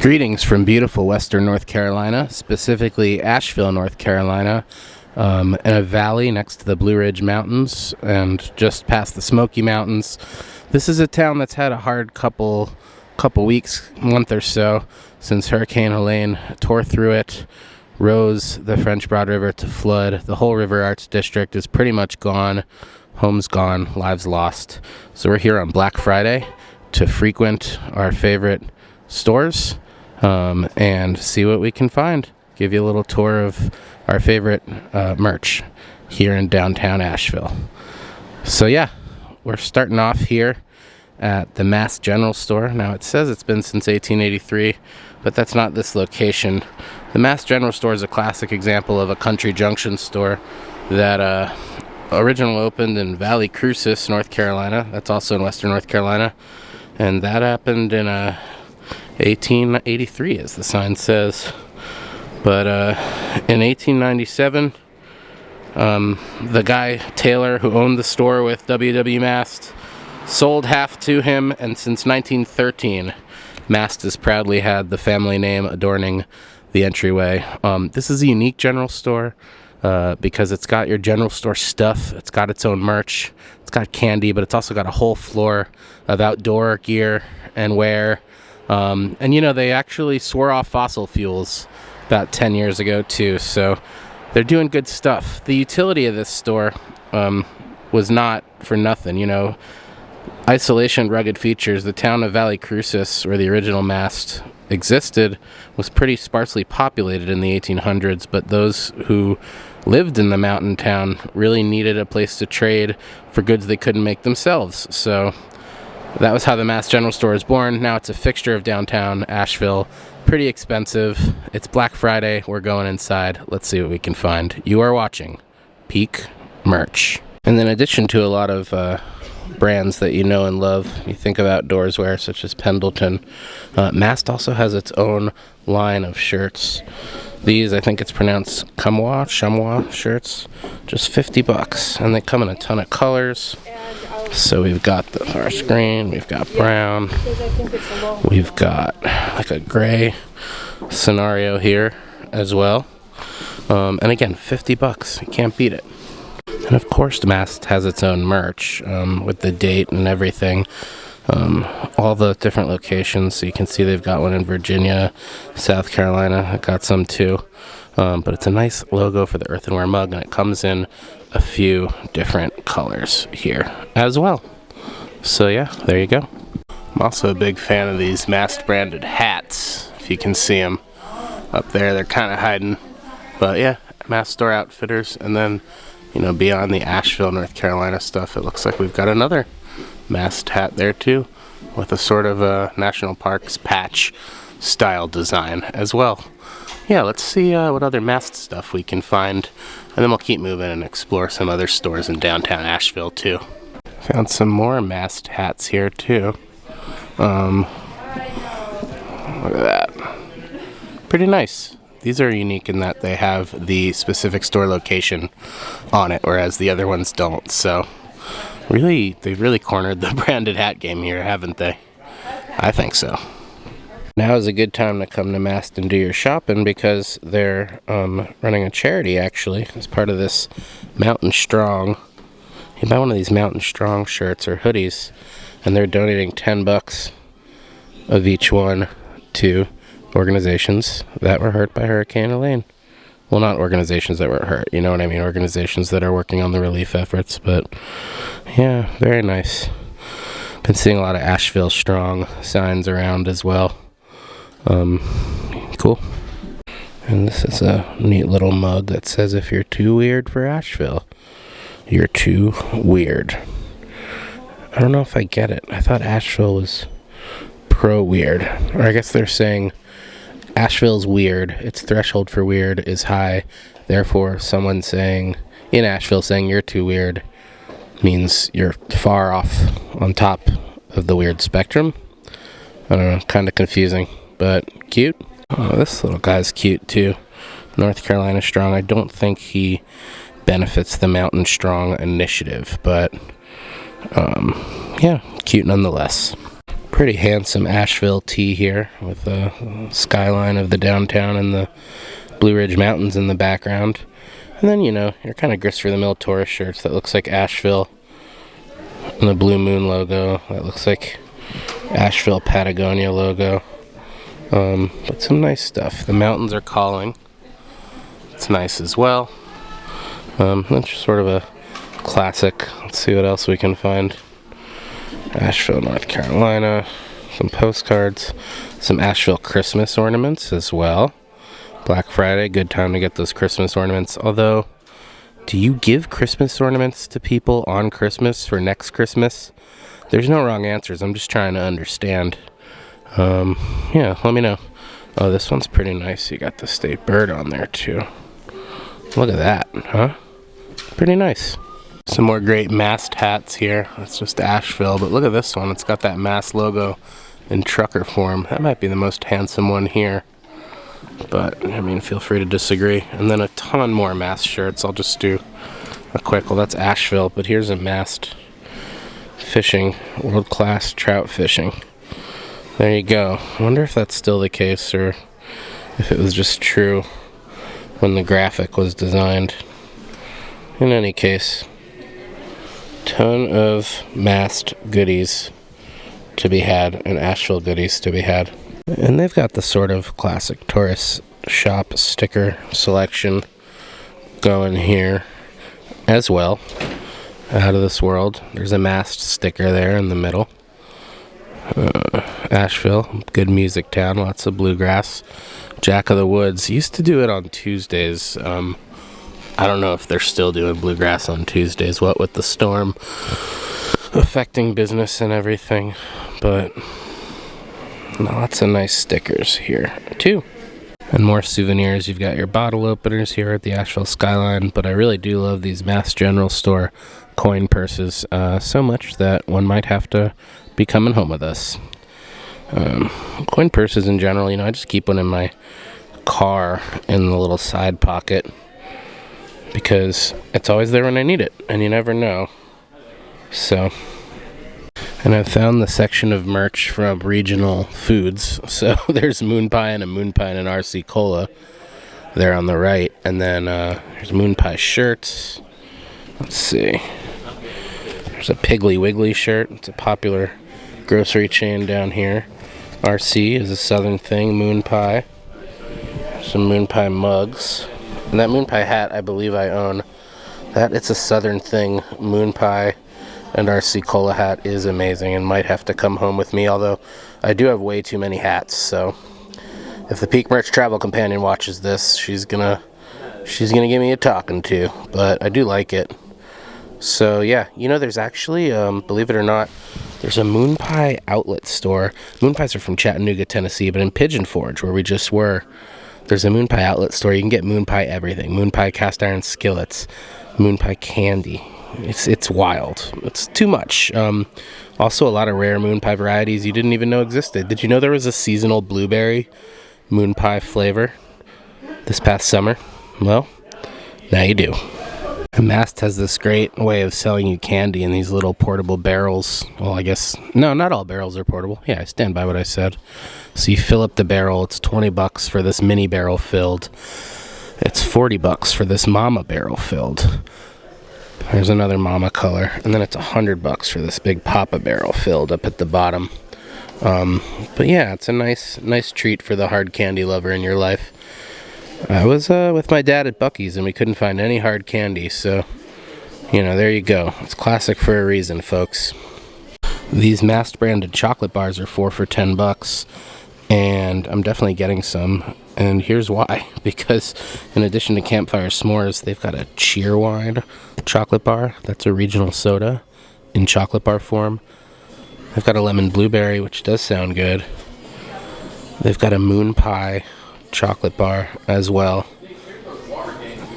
Greetings from beautiful western North Carolina, specifically Asheville, North Carolina, in a valley next to the Blue Ridge Mountains and just past the Smoky Mountains. This is a town that's had a hard couple weeks, month or so, since Hurricane Helene tore through it, rose the French Broad River to flood. The whole River Arts District is pretty much gone. Homes gone, lives lost. So we're here on Black Friday to frequent our favorite stores and see what we can find. Give you a little tour of our favorite merch here in downtown Asheville. So yeah, we're starting off here at the Mass General Store. Now it says it's been since 1883, but that's not this location. The Mass General Store is a classic example of a country junction store that originally opened in Valley Crucis, North Carolina. That's also in western North Carolina, and that happened in 1883, as the sign says. But in 1897, the guy Taylor, who owned the store with W.W. Mast, sold half to him, and since 1913, Mast has proudly had the family name adorning the entryway. This is a unique general store because it's got your general store stuff. It's got its own merch. It's got candy, but it's also got a whole floor of outdoor gear and wear. And you know, they actually swore off fossil fuels about 10 years ago too, so they're doing good stuff. The utility of this store was not for nothing. You know, isolation, rugged features. The town of Valley Crucis, where the original Mast existed, was pretty sparsely populated in the 1800s, but those who lived in the mountain town really needed a place to trade for goods they couldn't make themselves. So that was how the Mass General Store was born. Now it's a fixture of downtown Asheville. Pretty expensive. It's Black Friday. We're going inside. Let's see what we can find. You are watching Peak Merch. And in addition to a lot of brands that you know and love, you think of outdoors wear such as Pendleton, Mast also has its own line of shirts. These, I think it's pronounced chamois shirts, just $50, and they come in a ton of colors. So we've got the harsh green, we've got brown, we've got like a gray scenario here as well. And again, $50, you can't beat it. And of course, the Mast has its own merch with the date and everything. All the different locations. So you can see they've got one in Virginia, South Carolina. I got some too. But it's a nice logo for the earthenware mug, and it comes in a few different colors here as well. So yeah, there you go. I'm also a big fan of these Mast branded hats. If you can see them up there, they're kind of hiding. But yeah, Mast store outfitters. And then, you know, beyond the Asheville, North Carolina stuff, it looks like we've got another Mast hat there too, with a sort of a National Parks patch style design as well. Yeah, let's see what other Mast stuff we can find, and then we'll keep moving and explore some other stores in downtown Asheville too. Found some more Mast hats here too. Look at that. Pretty nice. These are unique in that they have the specific store location on it, whereas the other ones don't. So really, they've really cornered the branded hat game here, haven't they? I think so. Now is a good time to come to Mast and do your shopping because they're running a charity, actually, as part of this Mountain Strong. You buy one of these Mountain Strong shirts or hoodies, and they're donating $10 of each one to organizations that were hurt by Hurricane Helene. Well, not organizations that were hurt, you know what I mean? Organizations that are working on the relief efforts, but yeah, very nice. Been seeing a lot of Asheville Strong signs around as well. Cool. And this is a neat little mug that says, if you're too weird for Asheville, you're too weird. I don't know if I get it. I thought Asheville was pro-weird. Or I guess they're saying Asheville's weird. Its threshold for weird is high. Therefore, someone saying, in Asheville, saying you're too weird means you're far off on top of the weird spectrum. I don't know, kind of confusing, but cute. Oh, this little guy's cute too. North Carolina Strong. I don't think he benefits the Mountain Strong initiative, but yeah, cute nonetheless. Pretty handsome Asheville tee here with a skyline of the downtown and the Blue Ridge Mountains in the background. And then, you know, your kind of grist for the mill tourist shirts that looks like Asheville and the Blue Moon logo. That looks like Asheville Patagonia logo. But some nice stuff. The mountains are calling. It's nice as well. That's just sort of a classic. Let's see what else we can find. Asheville, North Carolina. Some postcards. Some Asheville Christmas ornaments as well. Black Friday, good time to get those Christmas ornaments. Although, do you give Christmas ornaments to people on Christmas for next Christmas? There's no wrong answers. I'm just trying to understand. Yeah, let me know. Oh, this one's pretty nice. You got the state bird on there too. Look at that, huh? Pretty nice. Some more great mast hats here. That's just Asheville, but look at this one. It's got that mast logo in trucker form. That might be the most handsome one here. But, I mean, feel free to disagree. And then a ton more mast shirts. I'll just do a quick, well, that's Asheville, but here's a mast fishing, world-class trout fishing. There you go. I wonder if that's still the case or if it was just true when the graphic was designed. In any case, ton of mast goodies to be had and Asheville goodies to be had. And they've got the sort of classic tourist shop sticker selection going here as well. Out of this world. There's a mast sticker there in the middle. Asheville, good music town, lots of bluegrass. Jack of the Woods used to do it on Tuesdays. I don't know if they're still doing bluegrass on Tuesdays, what with the storm affecting business and everything, but lots of nice stickers here too. And more souvenirs. You've got your bottle openers here at the Asheville skyline, but I really do love these Mass General Store coin purses so much that one might have to be coming home with us. Coin purses in general, you know, I just keep one in my car in the little side pocket because it's always there when I need it, and you never know. So, and I've found the section of merch from regional foods. So there's moon pie and an RC Cola there on the right, and then there's moon pie shirts. Let's see. There's a Piggly Wiggly shirt. It's a popular grocery chain down here. RC is a southern thing. Moon pie. Some moon pie mugs. And that moon pie hat I believe I own. That it's a southern thing. Moon pie and RC Cola hat is amazing and might have to come home with me, although I do have way too many hats, so if the Peak Merch Travel Companion watches this, she's gonna give me a talking to, but I do like it. So yeah, you know, there's actually, believe it or not, there's a moon pie outlet store. Moon pies are from Chattanooga, Tennessee, but in Pigeon Forge, where we just were, there's a moon pie outlet store. You can get moon pie everything. Moon pie cast iron skillets, moon pie candy. It's wild. It's too much. Also, a lot of rare moon pie varieties you didn't even know existed. Did you know there was a seasonal blueberry moon pie flavor this past summer? Well, now you do. And Mast has this great way of selling you candy in these little portable barrels. Well, I guess, no, not all barrels are portable. Yeah, I stand by what I said. So you fill up the barrel. It's $20 for this mini barrel filled. It's $40 for this mama barrel filled. There's another mama color. And then it's $100 for this big papa barrel filled up at the bottom. But yeah, it's a nice treat for the hard candy lover in your life. I was with my dad at Buc-ee's and we couldn't find any hard candy, so, you know, there you go. It's classic for a reason, folks. These Mast branded chocolate bars are 4 for $10, and I'm definitely getting some, and here's why. Because in addition to Campfire S'mores, they've got a Cheerwine chocolate bar. That's a regional soda in chocolate bar form. They've got a lemon blueberry, which does sound good. They've got a moon pie chocolate bar as well,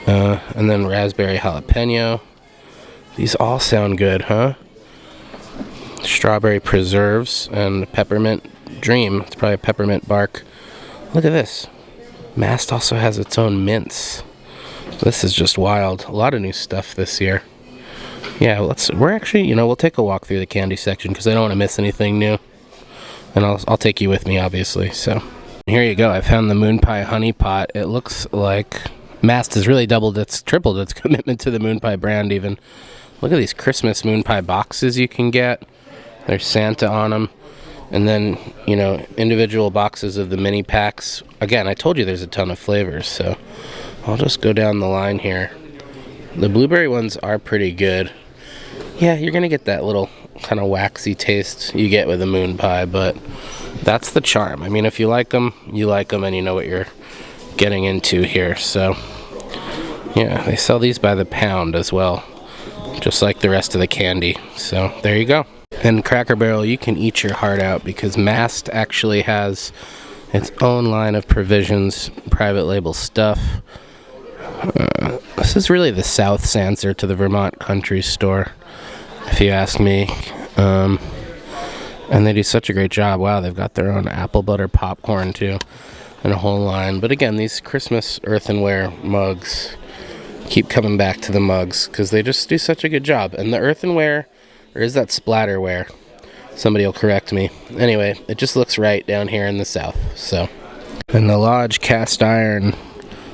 and then raspberry jalapeno. These all sound good, huh? Strawberry preserves and peppermint dream. It's probably a peppermint bark. Look at this. Mast also has its own mints. This is just wild. A lot of new stuff this year. Yeah, we're actually, you know, we'll take a walk through the candy section because I don't want to miss anything new. And I'll take you with me, obviously. So here you go. I found the Moon Pie Honey Pot. It looks like Mast has really tripled its commitment to the Moon Pie brand even. Look at these Christmas Moon Pie boxes you can get. There's Santa on them. And then, you know, individual boxes of the mini packs. Again, I told you there's a ton of flavors, so I'll just go down the line here. The blueberry ones are pretty good. Yeah, you're going to get that little kind of waxy taste you get with a Moon Pie, but that's the charm. I mean, if you like them, and you know what you're getting into here. So, yeah, they sell these by the pound as well, just like the rest of the candy. So, there you go. And Cracker Barrel, you can eat your heart out because Mast actually has its own line of provisions, private label stuff. This is really the South's answer to the Vermont Country Store, if you ask me. And they do such a great job. Wow, they've got their own apple butter popcorn too, and a whole line. But again, these Christmas earthenware mugs, keep coming back to the mugs because they just do such a good job. And the earthenware, or is that splatterware? Somebody will correct me. Anyway, it just looks right down here in the South. So, and the Lodge cast iron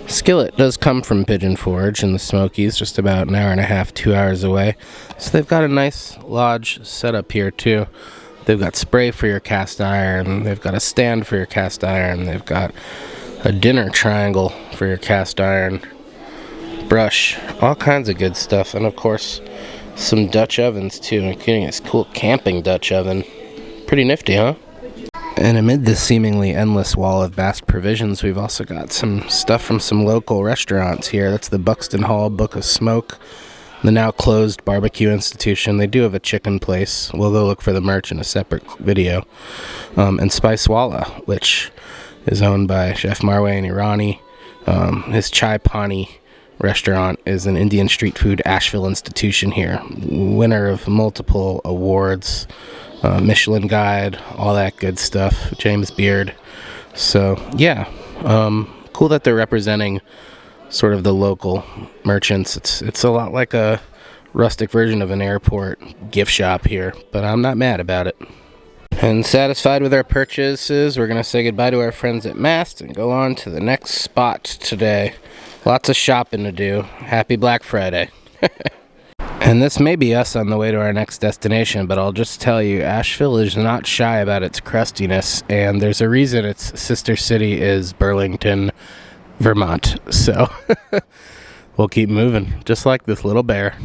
skillet does come from Pigeon Forge in the Smokies, just about an hour and a half, 2 hours away. So they've got a nice Lodge setup here too. They've got spray for your cast iron. They've got a stand for your cast iron. They've got a dinner triangle for your cast iron. Brush, all kinds of good stuff. And of course, some Dutch ovens too, including this cool camping Dutch oven. Pretty nifty, huh? And amid this seemingly endless wall of vast provisions, we've also got some stuff from some local restaurants here. That's the Buxton Hall Book of Smoke, the now closed barbecue institution. They do have a chicken place. We'll go look for the merch in a separate video. And Spice Walla, which is owned by Chef Marway Irani. His Chai Pani restaurant is an Indian street food Asheville institution here, winner of multiple awards, Michelin Guide, all that good stuff, James Beard. So yeah, cool that they're representing sort of the local merchants. It's a lot like a rustic version of an airport gift shop here, but I'm not mad about it. And satisfied with our purchases, we're going to say goodbye to our friends at Mast and go on to the next spot today. Lots of shopping to do. Happy Black Friday. And this may be us on the way to our next destination, but I'll just tell you, Asheville is not shy about its crustiness, and there's a reason its sister city is Burlington, Vermont. So we'll keep moving, just like this little bear.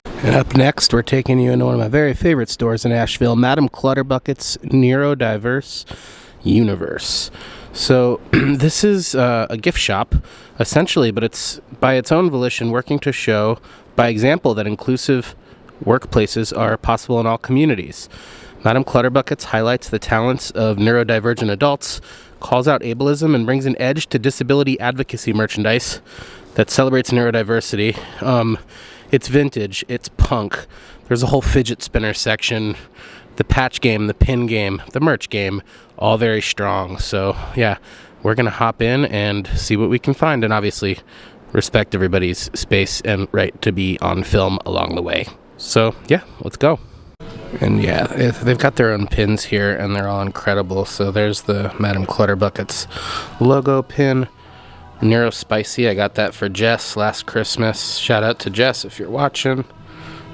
And up next, we're taking you into one of my very favorite stores in Asheville, Madame Clutterbucket's Neurodiverse Universe. So this is a gift shop, essentially, but it's by its own volition working to show by example that inclusive workplaces are possible in all communities. Madame Clutterbuckets highlights the talents of neurodivergent adults, calls out ableism, and brings an edge to disability advocacy merchandise that celebrates neurodiversity. It's vintage, it's punk, there's a whole fidget spinner section, the patch game, the pin game, the merch game, all very strong. So yeah, we're gonna hop in and see what we can find, and obviously respect everybody's space and right to be on film along the way. So yeah, let's go. And yeah, they've got their own pins here and they're all incredible. So there's the Madame Clutterbuckets logo pin. Neuro Spicy, I got that for Jess last Christmas. Shout out to Jess if you're watching.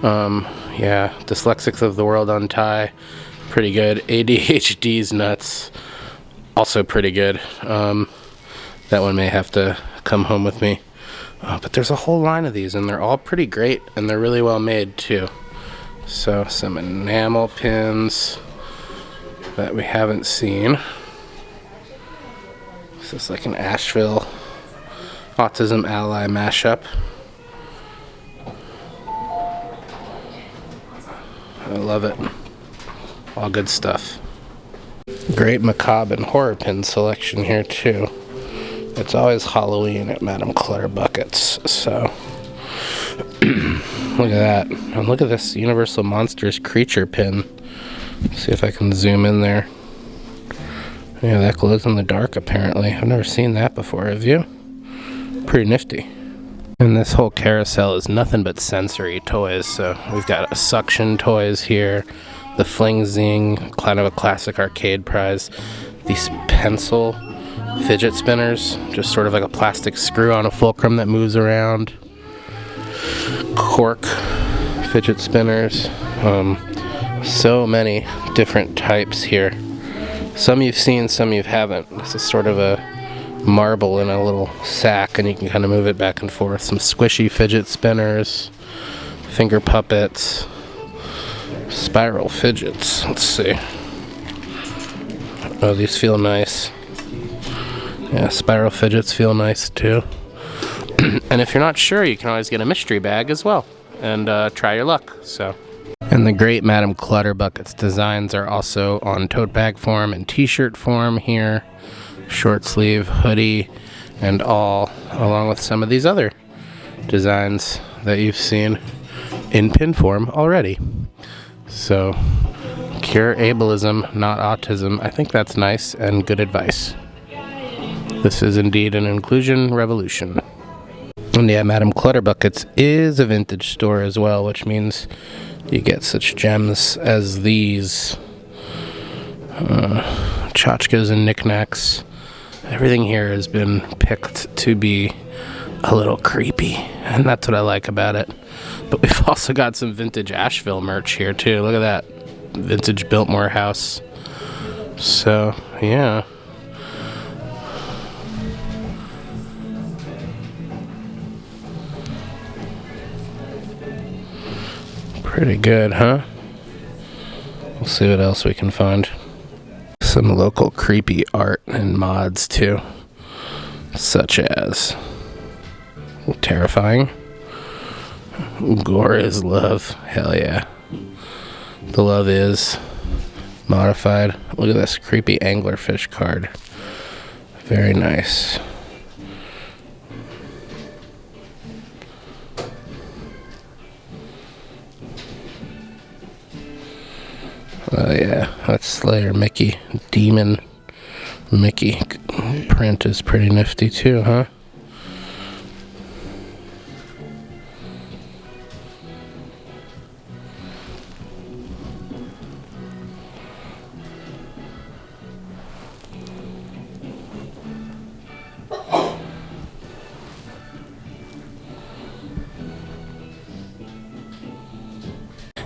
Yeah, Dyslexics of the World Untie, pretty good. ADHD's Nuts, also pretty good. That one may have to come home with me. But there's a whole line of these and they're all pretty great and they're really well made too. So some enamel pins that we haven't seen. This is like an Asheville Autism Ally mashup. I love it. All good stuff. Great macabre and horror pin selection here too. It's always Halloween at Madame Clutterbuckets, so look at that. And look at this Universal Monsters creature pin. See if I can zoom in there. Yeah, that glows in the dark apparently. I've never seen that before, have you? Pretty nifty. And this whole carousel is nothing but sensory toys. So we've got suction toys here, the Fling Zing, kind of a classic arcade prize. These pencil fidget spinners, just sort of like a plastic screw on a fulcrum that moves around. Cork fidget spinners. So many different types here. Some you've seen, some you haven't. This is sort of a marble in a little sack, and you can kind of move it back and forth. Some squishy fidget spinners, finger puppets, spiral fidgets. Let's see. Oh, these feel nice. Yeah, spiral fidgets feel nice too. And if you're not sure, you can always get a mystery bag as well and try your luck. So. And the great Madame Clutterbucket's designs are also on tote bag form and t-shirt form here. Short sleeve, hoodie, and all, along with some of these other designs that you've seen in pin form already. So, cure ableism, not autism. I think that's nice and good advice. This is indeed an inclusion revolution. And yeah, Madame Clutterbucket's is a vintage store as well, which means you get such gems as these tchotchkes and knickknacks. Everything here has been picked to be a little creepy, and that's what I like about it. But we've also got some vintage Asheville merch here too. Look at that vintage Biltmore house. So yeah, pretty good, huh? We'll see what else we can find. Some local creepy art and mods too, such as terrifying. Gore is love. Hell yeah. The love is modified. Look at this creepy anglerfish card. Very nice. Oh yeah, that's Slayer Mickey. Demon Mickey print is pretty nifty too, huh?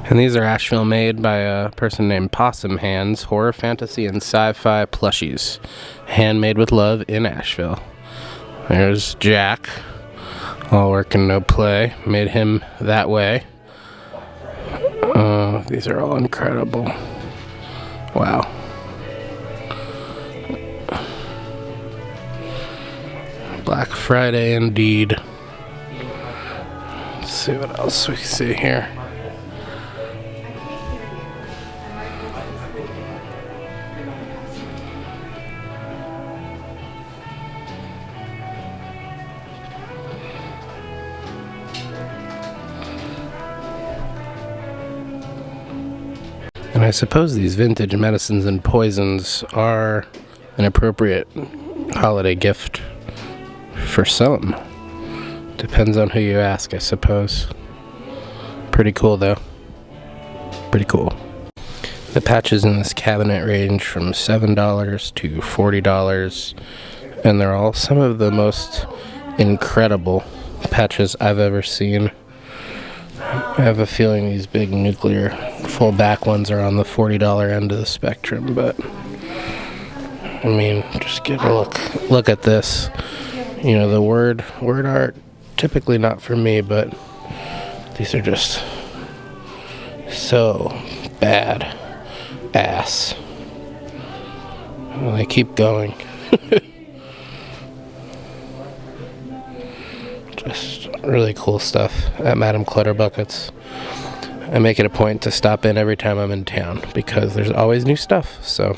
And these are Asheville made by a person named Possum Hands, horror, fantasy, and sci-fi plushies. Handmade with love in Asheville. There's Jack. All work and no play. Made him that way. These are all incredible. Wow. Black Friday indeed. Let's see what else we see here. And I suppose these vintage medicines and poisons are an appropriate holiday gift for some. Depends on who you ask, I suppose. Pretty cool, though. Pretty cool. The patches in this cabinet range from $7 to $40, and they're all some of the most incredible patches I've ever seen. I have a feeling these big nuclear full back ones are on the $40 end of the spectrum, but I mean, just get a look at this. You know, the word art, typically not for me, but these are just so bad ass. Well, they keep going. Just really cool stuff at Madame Clutterbucket's. I make it a point to stop in every time I'm in town because there's always new stuff. So,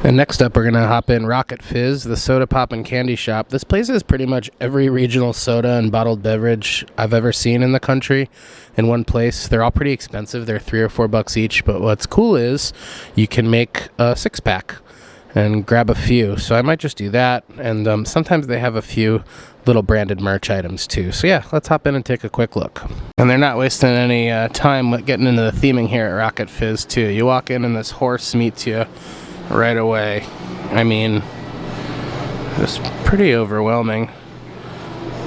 and next up we're gonna hop in Rocket Fizz, the soda pop and candy shop. This place has pretty much every regional soda and bottled beverage I've ever seen in the country in one place. They're all pretty expensive. They're $3 or $4 each, but what's cool is you can make a 6-pack. and grab a few. So I might just do that, and sometimes they have a few little branded merch items too. So yeah, let's hop in and take a quick look. And they're not wasting any time getting into the theming here at Rocket Fizz too. You walk in and this horse meets you right away. I mean, it's pretty overwhelming.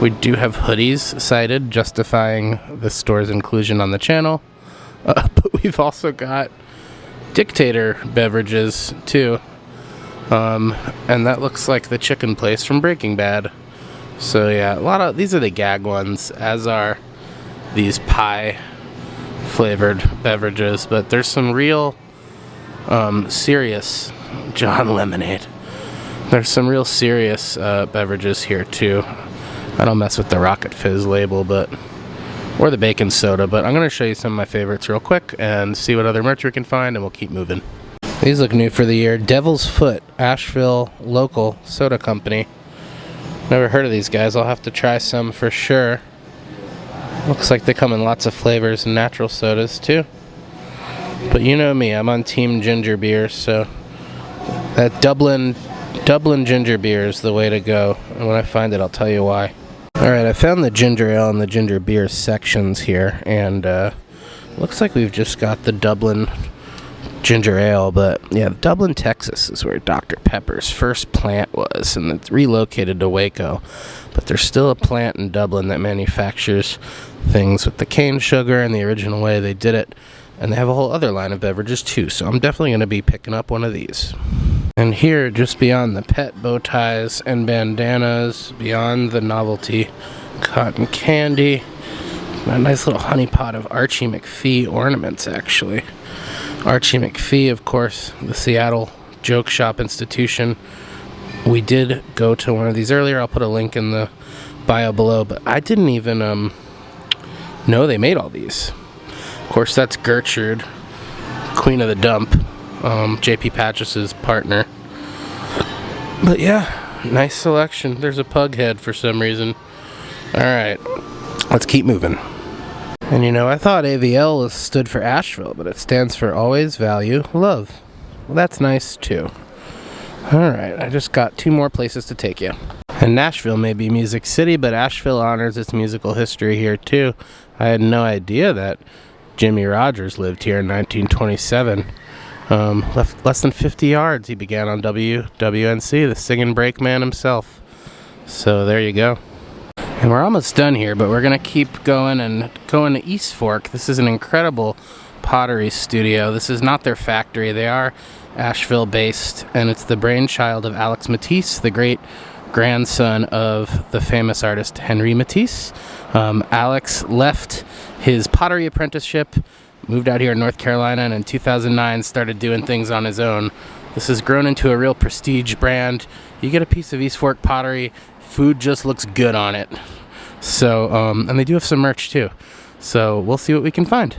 We do have hoodies cited, justifying the store's inclusion on the channel. But we've also got Dictator beverages too. And that looks like the chicken place from Breaking Bad. So yeah, a lot of these are the gag ones, as are these pie flavored beverages. But there's some real serious John Lemonade. There's some real serious beverages here too. I don't mess with the Rocket Fizz label, or the bacon soda, but I'm going to show you some of my favorites real quick and see what other merch we can find, and we'll keep moving. These look new for the year. Devil's Foot, Asheville local soda company. Never heard of these guys. I'll have to try some for sure. Looks like they come in lots of flavors and natural sodas too. But you know me, I'm on team ginger beer, so that Dublin ginger beer is the way to go. And when I find it, I'll tell you why. Alright, I found the ginger ale and the ginger beer sections here, and looks like we've just got the Dublin ginger ale, but yeah, Dublin, Texas is where Dr. Pepper's first plant was, and it's relocated to Waco. But there's still a plant in Dublin that manufactures things with the cane sugar and the original way they did it, and they have a whole other line of beverages too, so I'm definitely going to be picking up one of these. And here, just beyond the pet bow ties and bandanas, beyond the novelty cotton candy, a nice little honey pot of Archie McPhee ornaments, actually. Archie McPhee, of course, the Seattle joke shop institution. We did go to one of these earlier. I'll put a link in the bio below, but I didn't even know they made all these. Of course, that's Gertrude, Queen of the Dump, JP Patches's partner. But yeah, nice selection. There's a pug head for some reason. Alright, let's keep moving. And you know, I thought AVL stood for Asheville, but it stands for Always Value Love. Well, that's nice too. Alright, I just got 2 more places to take you. And Nashville may be Music City, but Asheville honors its musical history here too. I had no idea that Jimmy Rogers lived here in 1927. Left less than 50 yards. He began on WWNC, the singing break man himself. So there you go. And we're almost done here, but we're going to keep going and going to East Fork. This is an incredible pottery studio. This is not their factory. They are Asheville based, and it's the brainchild of Alex Matisse, the great grandson of the famous artist Henri Matisse. Alex left his pottery apprenticeship, moved out here in North Carolina, and in 2009 started doing things on his own. This has grown into a real prestige brand. You get a piece of East Fork pottery, food just looks good on it. So, and they do have some merch too. So we'll see what we can find.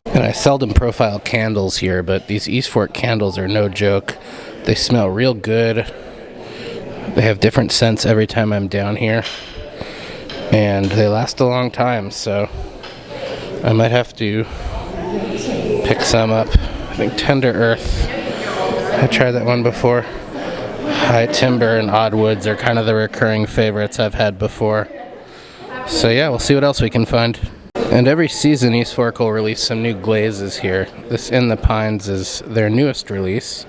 And I seldom profile candles here, but these East Fork candles are no joke. They smell real good. They have different scents every time I'm down here. And they last a long time, so I might have to pick some up. I think Tender Earth. I tried that one before. High Timber and Odd Woods are kind of the recurring favorites I've had before. So yeah, we'll see what else we can find. And every season East Fork will release some new glazes here. This In the Pines is their newest release.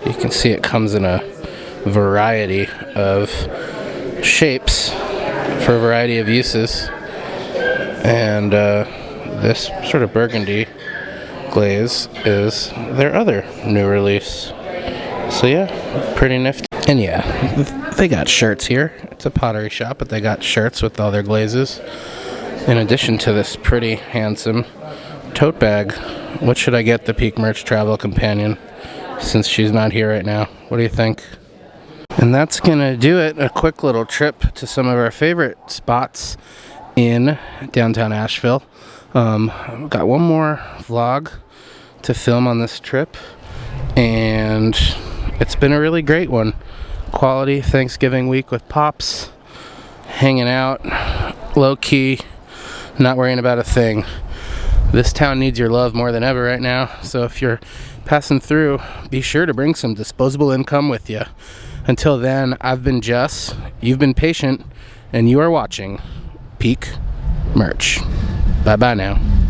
You can see it comes in a variety of shapes for a variety of uses. And this sort of burgundy glaze is their other new release. So yeah, pretty nifty. And yeah, they got shirts here. It's a pottery shop, but they got shirts with all their glazes. In addition to this pretty handsome tote bag. What should I get the Peak Merch Travel Companion, since she's not here right now? What do you think? And that's gonna do it. A quick little trip to some of our favorite spots in downtown Asheville. I've got one more vlog to film on this trip, and it's been a really great one. Quality Thanksgiving week with Pops, hanging out, low-key, not worrying about a thing. This town needs your love more than ever right now, so if you're passing through, be sure to bring some disposable income with you. Until then, I've been Jess, you've been patient, and you are watching Peak Merch. Bye-bye now.